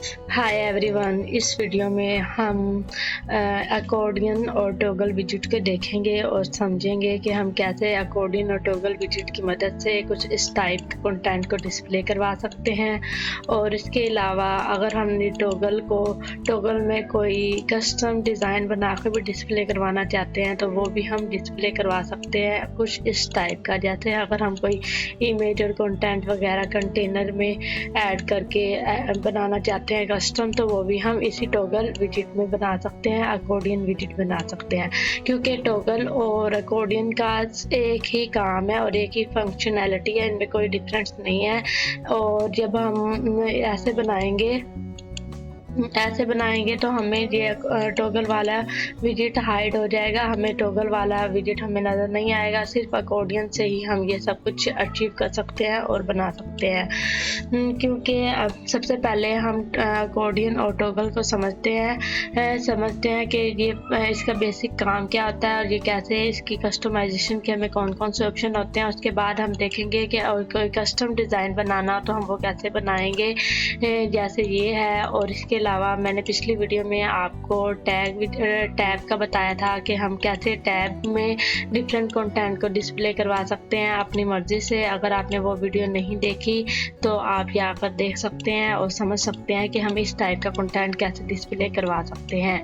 Hi everyone, इस video में हम अकॉर्डियन और टॉगल विजिट को देखेंगे और समझेंगे कि हम कैसे अकॉर्डियन और टॉगल विजिट की मदद से कुछ इस टाइप के कंटेंट को डिस्प्ले करवा सकते हैं। और इसके अलावा अगर हमने टॉगल में कोई कस्टम डिज़ाइन बना कर भी डिस्प्ले करवाना चाहते हैं तो वो भी हम डिस्प्ले करवा सकते हैं कुछ इस टाइप का। जैसे अगर हम कोई इमेज और कंटेंट वगैरह कंटेनर में ऐड करके बनाना चाहते हैं कस्टम, तो वो भी हम इसी टॉगल विजिट में बना सकते हैं, अकॉर्डियन विजिट बना सकते हैं। क्योंकि टॉगल और अकॉर्डियन का एक ही काम है और एक ही फंक्शनैलिटी है, इनमें कोई डिफरेंस नहीं है। और जब हम ऐसे बनाएंगे तो हमें ये टॉगल वाला विजिट हाइड हो जाएगा, हमें टॉगल वाला विजिट हमें नज़र नहीं आएगा। सिर्फ अकॉर्डियन से ही हम ये सब कुछ अचीव कर सकते हैं और बना सकते हैं। क्योंकि अब सबसे पहले हम अकॉर्डियन और टॉगल को समझते हैं कि ये इसका बेसिक काम क्या होता है और ये कैसे इसकी कस्टमाइजेशन के हमें कौन कौन से ऑप्शन होते हैं। उसके बाद हम देखेंगे कि और कोई कस्टम डिज़ाइन बनाना तो हम वो कैसे बनाएंगे, जैसे ये है। और इसके अलावा मैंने पिछली वीडियो में आपको टैब का बताया था कि हम कैसे टैब में डिफरेंट कंटेंट को डिस्प्ले करवा सकते हैं अपनी मर्जी से। अगर आपने वो वीडियो नहीं देखी तो आप यहाँ पर देख सकते हैं और समझ सकते हैं कि हम इस टाइप का कंटेंट कैसे डिस्प्ले करवा सकते हैं।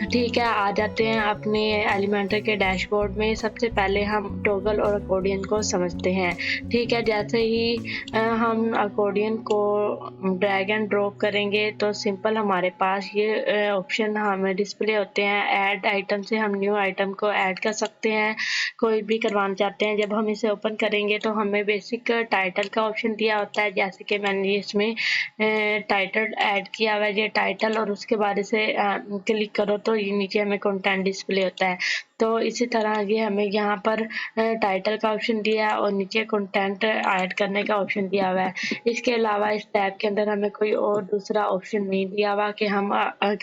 ठीक है, आ जाते हैं अपने एलिमेंटर के डैशबोर्ड में। सबसे पहले हम टॉगल और अकॉर्डियन को समझते हैं। ठीक है, जैसे ही हम अकॉर्डियन को ड्रैग एंड ड्रॉप करेंगे तो सिंपल हमारे पास ये ऑप्शन हमें डिस्प्ले होते हैं। ऐड आइटम से हम न्यू आइटम को ऐड कर सकते हैं, कोई भी करवाना चाहते हैं। जब हम इसे ओपन करेंगे तो हमें बेसिक टाइटल का ऑप्शन दिया होता है, जैसे कि मैंने इसमें टाइटल ऐड किया हुआ है, ये टाइटल, और उसके बाद इसे क्लिक करो तो ये नीचे हमें कंटेंट डिस्प्ले होता है। तो इसी तरह ये हमें यहाँ पर टाइटल का ऑप्शन दिया है और नीचे कंटेंट ऐड करने का ऑप्शन दिया हुआ है। इसके अलावा इस टैब के अंदर हमें कोई और दूसरा ऑप्शन नहीं दिया हुआ कि हम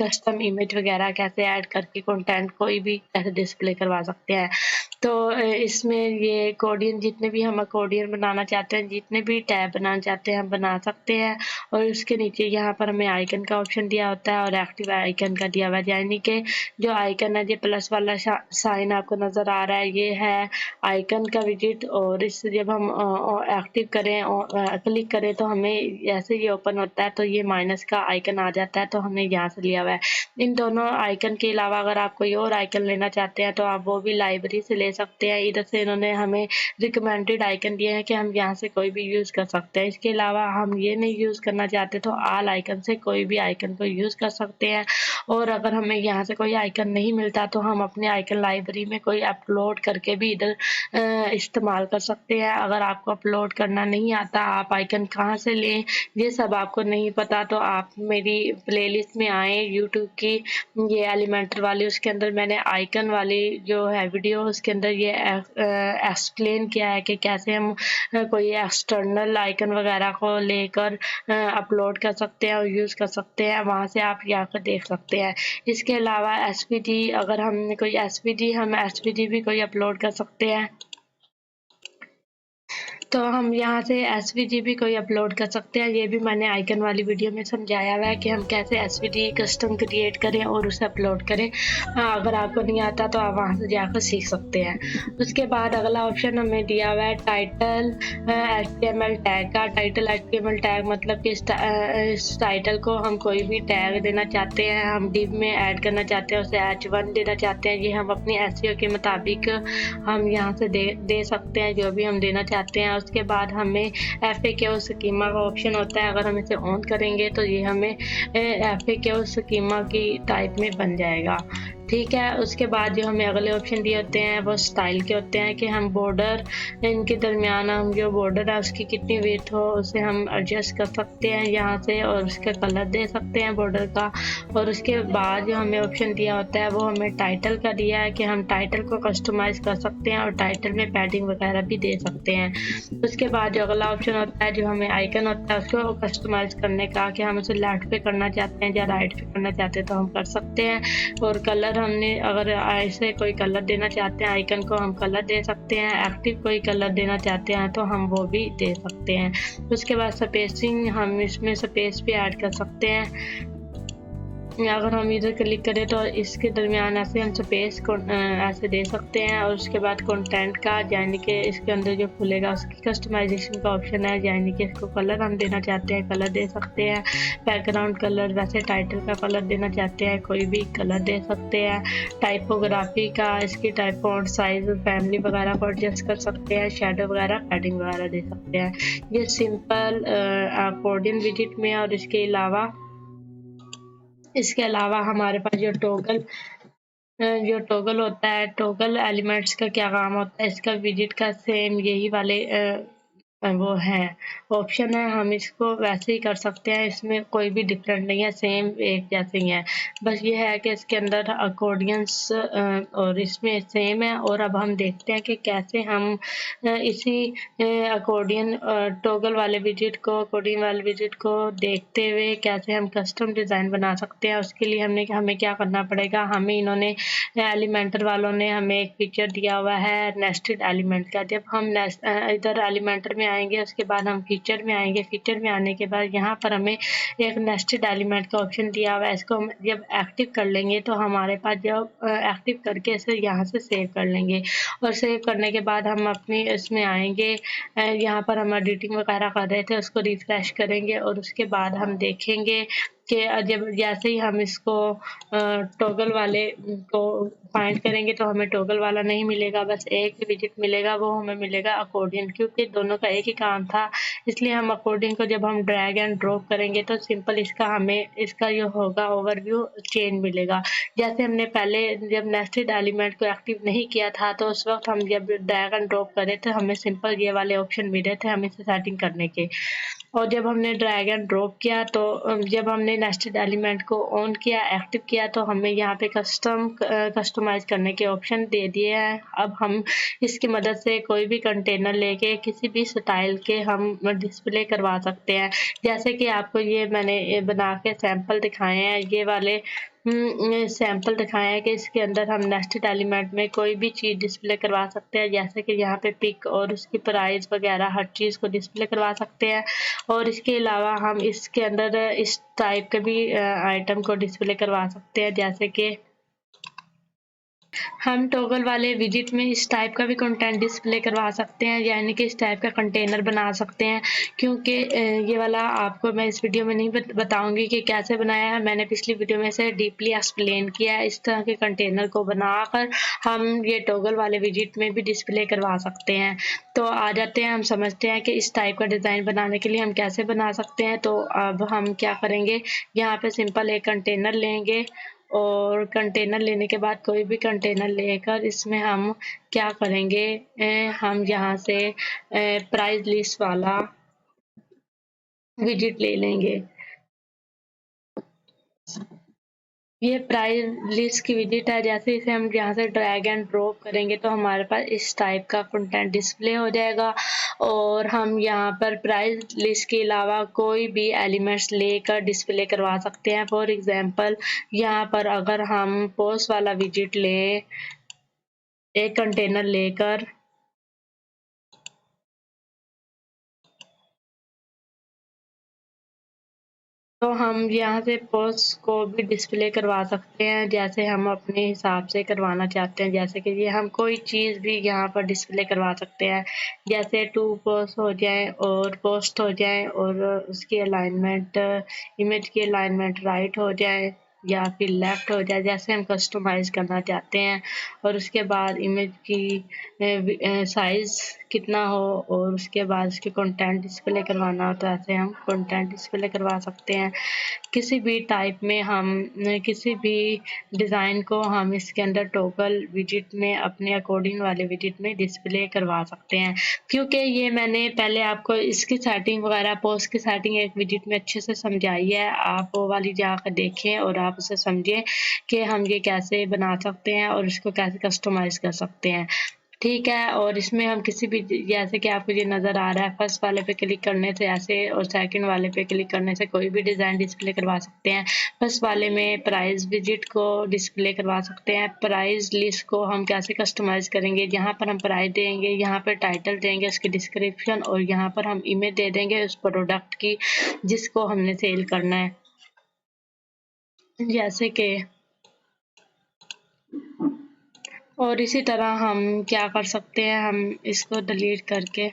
कस्टम इमेज वगैरह कैसे ऐड करके कंटेंट कोई भी कैसे डिस्प्ले करवा सकते हैं। तो इसमें ये अकॉर्डियन जितने भी हम अकॉर्डियन बनाना चाहते हैं, जितने भी टैब बनाना चाहते हैं हम बना सकते हैं। और उसके नीचे यहाँ पर हमें आइकन का ऑप्शन दिया होता है और एक्टिव आइकन का दिया हुआ है, यानी कि जो आइकन है, ये प्लस वाला साइन आपको नज़र आ रहा है, ये है आइकन का विजिट। और इस जब हम एक्टिव करें और क्लिक करें तो हमें जैसे ये ओपन होता है तो ये माइनस का आइकन आ जाता है, तो हमने यहाँ से लिया हुआ है। इन दोनों आइकन के अलावा अगर आप कोई और आइकन लेना चाहते हैं तो आप वो भी लाइब्रेरी से ले सकते हैं। इधर से इन्होंने हमें रिकमेंडेड आइकन दिए हैं कि हम यहाँ से कोई भी यूज़ कर सकते हैं। इसके अलावा हम ये नहीं यूज़ करना चाहते तो ऑल आइकन से कोई भी आइकन को यूज़ कर सकते हैं। और अगर हमें यहाँ से कोई आइकन नहीं मिलता तो हम अपने आइकन लाइब्रेरी में कोई अपलोड करके भी इधर इस्तेमाल कर सकते हैं। अगर आपको अपलोड करना नहीं आता, आप आइकन कहाँ से लें ये सब आपको नहीं पता, तो आप मेरी प्लेलिस्ट में आए यूट्यूब की, ये एलिमेंटर वाली, उसके अंदर मैंने आइकन वाली जो है वीडियो, उसके अंदर ये एक्सप्लेन किया है कि कैसे हम कोई एक्सटर्नल आइकन वगैरह को लेकर अपलोड कर सकते हैं और यूज़ कर सकते हैं। वहाँ से आप जाकर देख सकते हैं। इसके अलावा एसवीजी, अगर हम कोई एसवीजी भी कोई अपलोड कर सकते हैं, तो हम यहाँ से एसवीजी भी कोई अपलोड कर सकते हैं। ये भी मैंने आइकन वाली वीडियो में समझाया हुआ है कि हम कैसे एसवीजी कस्टम क्रिएट करें और उसे अपलोड करें। अगर आपको नहीं आता तो आप वहाँ से जाकर सीख सकते हैं। उसके बाद अगला ऑप्शन हमें दिया हुआ है टाइटल HTML टैग का। टाइटल HTML टैग मतलब कि इस टाइटल को हम कोई भी टैग देना चाहते हैं, हम डिव में ऐड करना चाहते हैं, उसे H1 देना चाहते हैं। ये हम अपनी SEO के मुताबिक हम यहाँ से दे सकते हैं जो भी हम देना चाहते हैं। उसके बाद हमें FAQ स्कीमा का ऑप्शन होता है, अगर हम इसे ऑन करेंगे तो ये हमें FAQ स्कीमा की टाइप में बन जाएगा। ठीक है, उसके बाद जो हमें अगले ऑप्शन दिए होते हैं वो स्टाइल के होते हैं कि हम बॉर्डर इनके दरमियान हम जो बॉर्डर है उसकी कितनी विड्थ हो उसे हम एडजस्ट कर सकते हैं यहाँ से, और उसका कलर दे सकते हैं बॉर्डर का। और उसके बाद जो हमें ऑप्शन दिया होता है वो हमें टाइटल का दिया है कि हम टाइटल को कस्टमाइज कर सकते हैं और टाइटल में पैडिंग वगैरह भी दे सकते हैं। उसके बाद जो अगला ऑप्शन होता है जो हमें आइकन होता है उसको कस्टमाइज करने का, कि हम उसे लेफ्ट पे करना चाहते हैं या राइट पे करना चाहते हैं तो हम कर सकते हैं। और कलर हमने अगर ऐसे कोई कलर देना चाहते हैं आइकन को, हम कलर दे सकते हैं। एक्टिव कोई कलर देना चाहते हैं तो हम वो भी दे सकते हैं। उसके बाद स्पेसिंग, हम इसमें स्पेस भी ऐड कर सकते हैं। अगर हम इधर क्लिक करें तो इसके दरमियान ऐसे हम स्पेस को ऐसे दे सकते हैं। और उसके बाद कंटेंट का, यानी कि इसके अंदर जो खुलेगा उसकी कस्टमाइजेशन का ऑप्शन है, यानी कि इसको कलर हम देना चाहते हैं कलर दे सकते हैं। बैकग्राउंड कलर, वैसे टाइटल का कलर देना चाहते हैं कोई भी कलर दे सकते हैं। टाइपोग्राफी का, इसकी टाइप फॉन्ट साइज, फैमिली वगैरह को एडजस्ट कर सकते हैं। शेडो वगैरह, पैडिंग वगैरह दे सकते हैं। ये सिंपल अकॉर्डियन विजिट में। और इसके अलावा हमारे पास जो टॉगल होता है, टॉगल एलिमेंट्स का क्या काम होता है, इसका विजिट का सेम यही वाले वो है ऑप्शन है। हम इसको वैसे ही कर सकते हैं, इसमें कोई भी डिफरेंट नहीं है, सेम एक जैसे ही है। बस ये है कि इसके अंदर अकॉर्डियंस और इसमें सेम है। और अब हम देखते हैं कि कैसे हम इसी अकॉर्डियन टॉगल वाले विजिट को देखते हुए कैसे हम कस्टम डिज़ाइन बना सकते हैं। उसके लिए हमें क्या करना पड़ेगा, इन्होंने एलिमेंटर वालों ने हमें एक फीचर दिया हुआ है नेस्टेड एलिमेंट का। जब हम इधर एलिमेंटर में आएंगे, उसके बाद हम फीचर में आएंगे। फीचर में आने के बाद यहाँ पर हमें एक नेस्टेड एलिमेंट का ऑप्शन दिया हुआ है। इसको हम जब एक्टिव कर लेंगे तो हमारे पास जब एक्टिव करके इसे यहाँ से सेव कर लेंगे। और सेव करने के बाद हम अपनी इसमें आएंगे, यहाँ पर हम एडिटिंग वगैरह कर रहे थे उसको रिफ्रेश करेंगे। और उसके बाद हम देखेंगे कि जब जैसे ही हम इसको टॉगल वाले को फाइंड करेंगे तो हमें टॉगल वाला नहीं मिलेगा, बस एक ही विजिट मिलेगा, वो हमें मिलेगा अकॉर्डियन। क्योंकि दोनों का एक ही काम था, इसलिए हम अकॉर्डियन को जब हम ड्रैग एंड ड्रॉप करेंगे तो सिंपल इसका जो होगा ओवरव्यू चेंज मिलेगा। जैसे हमने पहले जब नेस्टेड एलिमेंट को एक्टिव नहीं किया था तो उस वक्त हम जब ड्रैग एंड ड्रॉप करे थे हमें सिंपल ये वाले ऑप्शन मिले थे हमें इसे सेटिंग करने के। और जब हमने ड्रैग एंड ड्रॉप किया तो जब हमने नेस्टेड एलिमेंट को ऑन किया, एक्टिव किया, तो हमें यहाँ पे कस्टमाइज करने के ऑप्शन दे दिए हैं। अब हम इसकी मदद से कोई भी कंटेनर लेके किसी भी स्टाइल के हम डिस्प्ले करवा सकते हैं। जैसे कि आपको ये मैंने बना के सैंपल दिखाए हैं, ये वाले सैंपल दिखाया है कि इसके अंदर हम नेस्टेड एलिमेंट में कोई भी चीज़ डिस्प्ले करवा सकते हैं। जैसे कि यहाँ पे पिक और उसकी प्राइस वगैरह हर चीज़ को डिस्प्ले करवा सकते हैं। और इसके अलावा हम इसके अंदर इस टाइप के भी आइटम को डिस्प्ले करवा सकते हैं। जैसे कि हम टॉगल वाले विजिट में इस टाइप का भी कंटेंट डिस्प्ले करवा सकते हैं, यानी कि इस टाइप का कंटेनर बना सकते हैं। क्योंकि ये वाला आपको मैं इस वीडियो में नहीं बताऊंगी कि कैसे बनाया है, मैंने पिछली वीडियो में से डीपली एक्सप्लेन किया है। इस तरह के कंटेनर को बनाकर हम ये टॉगल वाले विजिट में भी डिस्प्ले करवा सकते हैं। तो आ जाते हैं, हम समझते हैं कि इस टाइप का डिज़ाइन बनाने के लिए हम कैसे बना सकते हैं। तो अब हम क्या करेंगे, यहाँ पे सिंपल एक कंटेनर लेंगे और कंटेनर लेने के बाद कोई भी कंटेनर लेकर इसमें हम क्या करेंगे, हम यहाँ से प्राइस लिस्ट वाला विजिट ले लेंगे। ये प्राइस लिस्ट की विजिट है। जैसे इसे हम यहाँ से ड्रैग एंड ड्रॉप करेंगे तो हमारे पास इस टाइप का कंटेंट डिस्प्ले हो जाएगा। और हम यहाँ पर प्राइस लिस्ट के अलावा कोई भी एलिमेंट्स लेकर डिस्प्ले करवा सकते हैं। फॉर एग्जांपल यहाँ पर अगर हम पोस्ट वाला विजिट लें, एक कंटेनर लेकर, तो हम यहाँ से पोस्ट को भी डिस्प्ले करवा सकते हैं जैसे हम अपने हिसाब से करवाना चाहते हैं। जैसे कि ये हम कोई चीज़ भी यहाँ पर डिस्प्ले करवा सकते हैं, जैसे 2 पोस्ट हो जाए और पोस्ट हो जाए और उसकी अलाइनमेंट, इमेज की अलाइनमेंट राइट हो जाए या फिर लेफ्ट हो जाए, जैसे हम कस्टमाइज करना चाहते हैं। और उसके बाद इमेज की साइज़ कितना हो और उसके बाद उसके कंटेंट डिस्प्ले करवाना हो तो ऐसे हम कंटेंट डिस्प्ले करवा सकते हैं। किसी भी टाइप में हम किसी भी डिज़ाइन को हम इसके अंदर टॉगल विजिट में अपने अकॉर्डिंग वाले विजिट में डिस्प्ले करवा सकते हैं। क्योंकि ये मैंने पहले आपको इसकी सेटिंग वगैरह, पोस्ट की सेटिंग एक विजिट में अच्छे से समझाई है, आप वो वाली जाकर देखें और आप उसे समझें कि हम ये कैसे बना सकते हैं और इसको कैसे कस्टमाइज कर सकते हैं। ठीक है। और इसमें हम किसी भी जैसे कि आपको ये नज़र आ रहा है, फर्स्ट वाले पे क्लिक करने से ऐसे और सेकंड वाले पे क्लिक करने से कोई भी डिज़ाइन डिस्प्ले करवा सकते हैं। फर्स्ट वाले में प्राइस विजिट को डिस्प्ले करवा सकते हैं। प्राइस लिस्ट को हम कैसे कस्टमाइज़ करेंगे, यहाँ पर हम प्राइस देंगे, यहाँ पर टाइटल देंगे, उसकी डिस्क्रिप्शन, और यहाँ पर हम इमेज दे देंगे उस प्रोडक्ट की जिसको हमने सेल करना है। जैसे कि और इसी तरह हम क्या कर सकते हैं, हम इसको डिलीट करके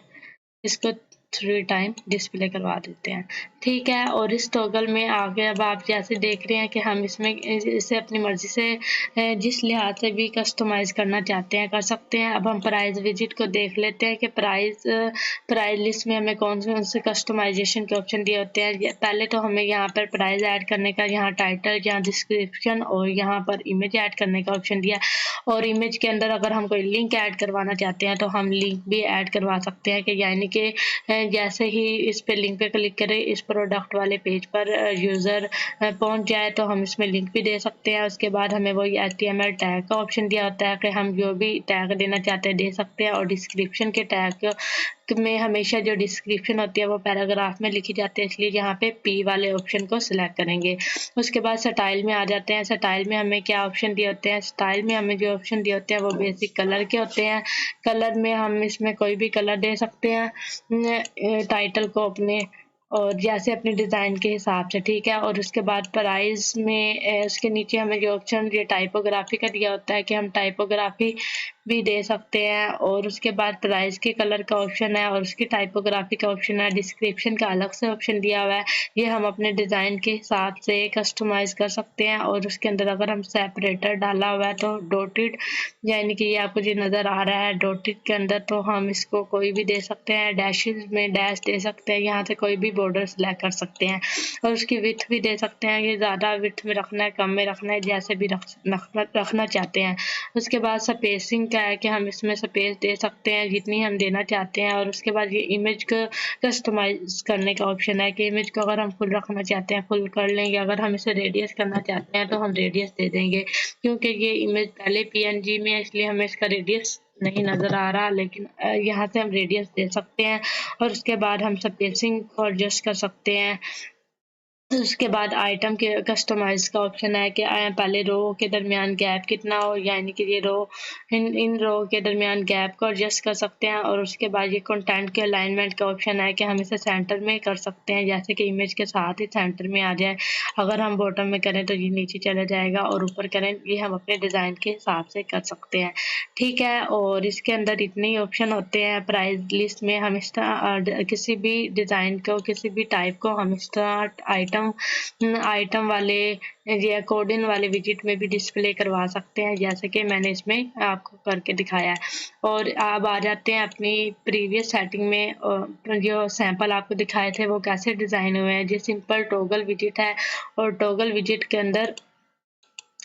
इसको 3 टाइम डिस्प्ले करवा देते हैं। ठीक है। और इस टॉगल में आगे अब आप जैसे देख रहे हैं कि हम इसमें इसे अपनी मर्ज़ी से जिस लिहाज से भी कस्टमाइज़ करना चाहते हैं कर सकते हैं। अब हम प्राइस विजिट को देख लेते हैं कि प्राइस लिस्ट में हमें कौन से कस्टमाइजेशन के ऑप्शन दिए होते हैं। पहले तो हमें यहाँ पर प्राइस ऐड करने का, यहाँ टाइटल, यहाँ डिस्क्रिप्शन और यहाँ पर इमेज ऐड करने का ऑप्शन दिया। और इमेज के अंदर अगर हम कोई लिंक ऐड करवाना चाहते हैं तो हम लिंक भी ऐड करवा सकते हैं, कि यानी कि जैसे ही इस पे लिंक पे क्लिक करें, इस प्रोडक्ट वाले पेज पर यूज़र पहुंच जाए तो हम इसमें लिंक भी दे सकते हैं। उसके बाद हमें वही HTML टैग का ऑप्शन दिया होता है कि हम जो भी टैग देना चाहते हैं दे सकते हैं। और डिस्क्रिप्शन के टैग में हमेशा जो डिस्क्रिप्शन होती है वो पैराग्राफ में लिखी जाती है, इसलिए यहाँ पे P वाले ऑप्शन को सिलेक्ट करेंगे। उसके बाद स्टाइल में आ जाते हैं। स्टाइल में हमें क्या ऑप्शन दिए होते हैं, स्टाइल में हमें जो ऑप्शन दिए होते हैं वो बेसिक कलर के होते हैं। कलर में हम इसमें कोई भी कलर दे सकते हैं टाइटल को अपने, और जैसे अपने डिज़ाइन के हिसाब से। ठीक है। और उसके बाद प्राइस में उसके नीचे हमें जो ऑप्शन ये टाइपोग्राफी का दिया होता है कि हम टाइपोग्राफी भी दे सकते हैं। और उसके बाद प्राइस के कलर का ऑप्शन है और उसकी टाइपोग्राफी का ऑप्शन है। डिस्क्रिप्शन का अलग से ऑप्शन दिया हुआ है, ये हम अपने डिज़ाइन के हिसाब से कस्टमाइज़ कर सकते हैं। और उसके अंदर अगर हम सेपरेटर डाला हुआ है तो डॉटेड, यानी कि ये आपको जो नज़र आ रहा है डॉटेड के अंदर, तो हम इसको कोई भी दे सकते हैं। डैशेस में डैश दे सकते हैं, यहाँ से कोई भी बॉर्डर सेलेक्ट कर सकते हैं। और उसकी विड्थ भी दे सकते हैं, ये ज़्यादा विड्थ में रखना है, कम में रखना है, जैसे भी रखना चाहते हैं। उसके बाद स्पेसिंग क्या है कि हम इसमें स्पेस दे सकते हैं जितनी हम देना चाहते हैं। और उसके बाद ये इमेज को कस्टमाइज करने का ऑप्शन है कि इमेज को अगर हम फुल रखना चाहते हैं फुल कर लेंगे, अगर हम इसे रेडियस करना चाहते हैं तो हम रेडियस दे देंगे। क्योंकि ये इमेज पहले PNG में है इसलिए हमें इसका रेडियस नहीं नज़र आ रहा, लेकिन यहाँ से हम रेडियस दे सकते हैं। और उसके बाद हम स्पेसिंग को एडजस्ट कर सकते हैं। उसके बाद आइटम के कस्टमाइज का ऑप्शन है कि पहले रो के दरमियान गैप कितना हो, यानी कि ये रो इन रो के दरमियान गैप को एडजस्ट कर सकते हैं। और उसके बाद ये कंटेंट के अलाइनमेंट का ऑप्शन है कि हम इसे सेंटर में कर सकते हैं, जैसे कि इमेज के साथ ही सेंटर में आ जाए। अगर हम बॉटम में करें तो ये नीचे चला जाएगा और ऊपर करें, ये हम अपने डिज़ाइन के हिसाब से कर सकते हैं। ठीक है। और इसके अंदर इतने ही ऑप्शन होते हैं। प्राइस लिस्ट में हम इस तरह किसी भी डिज़ाइन को, किसी भी टाइप को हम इस तरह आइटम वाले या कोडिन वाले विजिट में भी डिस्प्ले करवा सकते हैं, जैसे कि मैंने इसमें आपको करके दिखाया है। और अब आ जाते हैं अपनी प्रीवियस सेटिंग में, जो सैंपल आपको दिखाए थे वो कैसे डिज़ाइन हुए हैं। जो सिंपल टॉगल विजिट है, और टॉगल विजिट के अंदर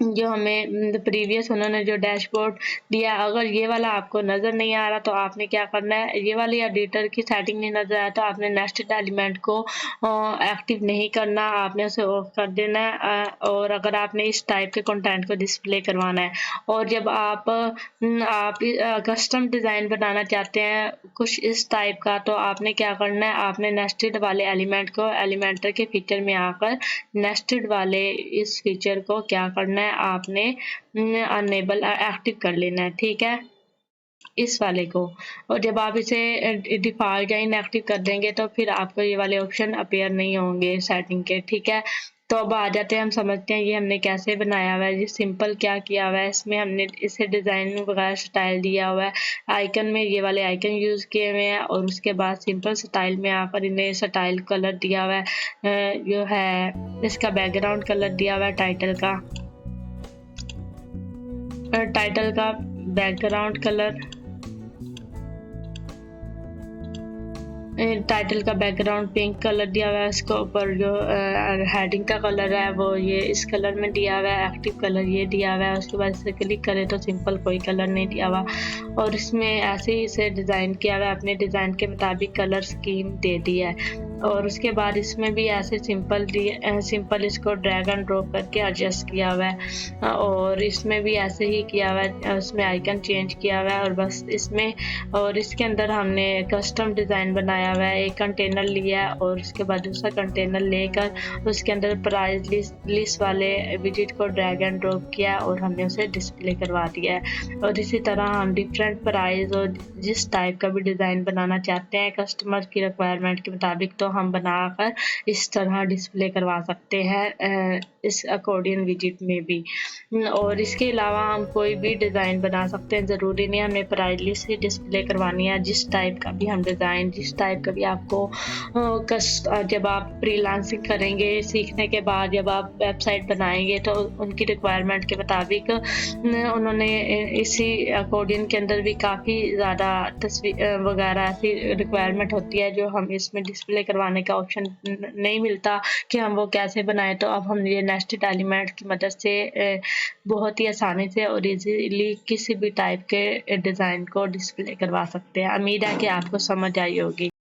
जो हमें प्रीवियस उन्होंने जो डैशबोर्ड दिया, अगर ये वाला आपको नज़र नहीं आ रहा तो आपने क्या करना है, ये वाली एडिटर की सेटिंग नहीं नज़र आया तो आपने नेस्टेड एलिमेंट को एक्टिव नहीं करना, आपने उसे ऑफ कर देना है। और अगर आपने इस टाइप के कंटेंट को डिस्प्ले करवाना है, और जब आप कस्टम डिज़ाइन बनाना चाहते हैं कुछ इस टाइप का, तो आपने क्या करना है, आपने नेस्टेड वाले एलिमेंट को एलिमेंटर के फीचर में आकर नेस्टेड वाले इस फीचर को क्या करना है, आपने अनेबल एक्टिव कर लेना है। ठीक है, इस वाले को। और जब आप इसे डिफॉल्ट या इनएक्टिव कर देंगे तो फिर आपको ये वाले ऑप्शन अपीयर नहीं होंगे सेटिंग के। ठीक है, तो अब आ जाते हैं, हम समझते हैं ये हमने कैसे बनाया हुआ है। ये सिंपल क्या किया हुआ है, इसमें हमने इसे डिज़ाइन वगैरह स्टाइल दिया हुआ है। आइकन में ये वाले आइकन यूज़ किए हुए हैं, और उसके बाद सिंपल स्टाइल में यहाँ पर इन्हें स्टाइल कलर दिया हुआ है, जो है इसका बैकग्राउंड कलर दिया हुआ है टाइटल का बैकग्राउंड कलर, टाइटल का बैकग्राउंड पिंक कलर दिया हुआ है। इसके ऊपर जो हेडिंग का कलर है वो ये इस कलर में दिया हुआ है, एक्टिव कलर ये दिया हुआ है। उसके बाद इसे क्लिक करें तो सिंपल कोई कलर नहीं दिया हुआ, और इसमें ऐसे ही इसे डिज़ाइन किया हुआ है, अपने डिज़ाइन के मुताबिक कलर स्कीम दे दिया है। और उसके बाद इसमें भी ऐसे सिंपल इसको ड्रैग एंड ड्रॉप करके एडजस्ट किया हुआ है और इसमें भी ऐसे ही किया हुआ है, उसमें आइकन चेंज किया हुआ है और बस इसमें। और इसके अंदर हमने कस्टम डिज़ाइन बनाया हुआ है, एक कंटेनर लिया है और उसके बाद दूसरा कंटेनर लेकर उसके अंदर प्राइस लिस्ट वाले विजिट को ड्रैग एंड ड्रॉप किया और हमने उसे डिस्प्ले करवा दिया है। और इसी तरह हम डिफरेंट प्राइस और जिस टाइप का भी डिज़ाइन बनाना चाहते हैं कस्टमर की रिक्वायरमेंट के मुताबिक तो हम बनाकर इस तरह डिस्प्ले करवा सकते हैं इस अकॉर्डियन विजिट में भी। और इसके अलावा हम कोई भी डिज़ाइन बना सकते हैं, ज़रूरी नहीं हमें प्राइस लिस्ट ही डिस्प्ले करवानी है। जिस टाइप का भी हम डिज़ाइन, जिस टाइप का भी आपको जब आप फ्रीलांसिंग करेंगे सीखने के बाद जब आप वेबसाइट बनाएंगे तो उनकी रिक्वायरमेंट के मुताबिक उन्होंने इसी अकॉर्डियन के अंदर भी काफ़ी ज़्यादा तस्वीर वगैरह ऐसी रिक्वायरमेंट होती है जो हम इसमें डिस्प्ले करवाने का ऑप्शन नहीं मिलता कि हम वो कैसे बनाएं। तो अब हम ये नेस्टेड एलिमेंट की मदद से बहुत ही आसानी से और इजीली किसी भी टाइप के डिज़ाइन को डिस्प्ले करवा सकते हैं। उम्मीद है कि आपको समझ आई होगी।